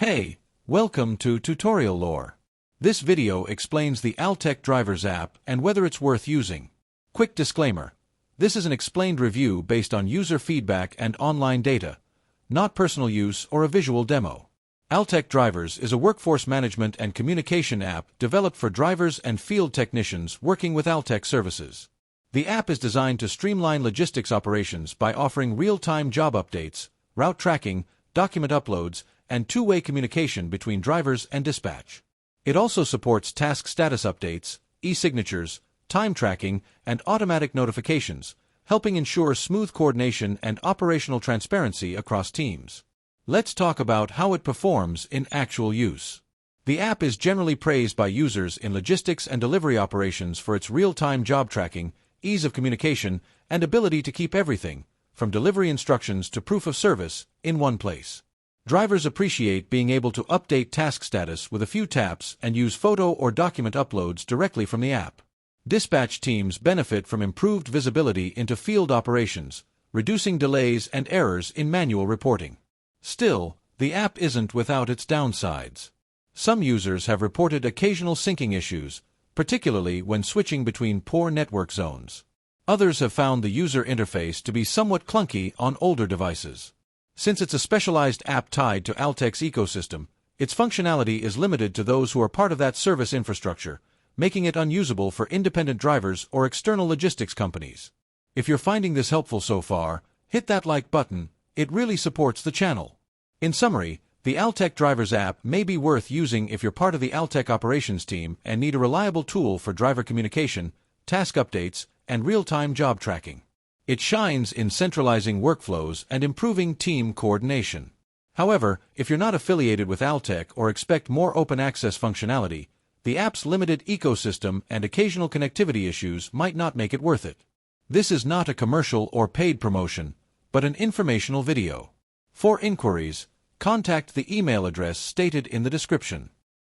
Hey, welcome to Tutorial Lore. This video explains the ALTEK Drivers app and whether it's worth using. Quick disclaimer. This is an explained review based on user feedback and online data, not personal use or a visual demo. ALTEK Drivers is a workforce management and communication app developed for drivers and field technicians working with ALTEK services. The app is designed to streamline logistics operations by offering real-time job updates, route tracking, document uploads, and two-way communication between drivers and dispatch. It also supports task status updates, e-signatures, time tracking, and automatic notifications, helping ensure smooth coordination and operational transparency across teams. Let's talk about how it performs in actual use. The app is generally praised by users in logistics and delivery operations for its real-time job tracking, ease of communication, and ability to keep everything, from delivery instructions to proof of service, in one place. Drivers appreciate being able to update task status with a few taps and use photo or document uploads directly from the app. Dispatch teams benefit from improved visibility into field operations, reducing delays and errors in manual reporting. Still, the app isn't without its downsides. Some users have reported occasional syncing issues, particularly when switching between poor network zones. Others have found the user interface to be somewhat clunky on older devices. Since it's a specialized app tied to ALTEK's ecosystem, its functionality is limited to those who are part of that service infrastructure, making it unusable for independent drivers or external logistics companies. If you're finding this helpful so far, hit that like button. It really supports the channel. In summary, the ALTEK Drivers app may be worth using if you're part of the ALTEK operations team and need a reliable tool for driver communication, task updates, and real-time job tracking. It shines in centralizing workflows and improving team coordination. However, if you're not affiliated with ALTEK or expect more open access functionality, the app's limited ecosystem and occasional connectivity issues might not make it worth it. This is not a commercial or paid promotion, but an informational video. For inquiries, contact the email address stated in the description.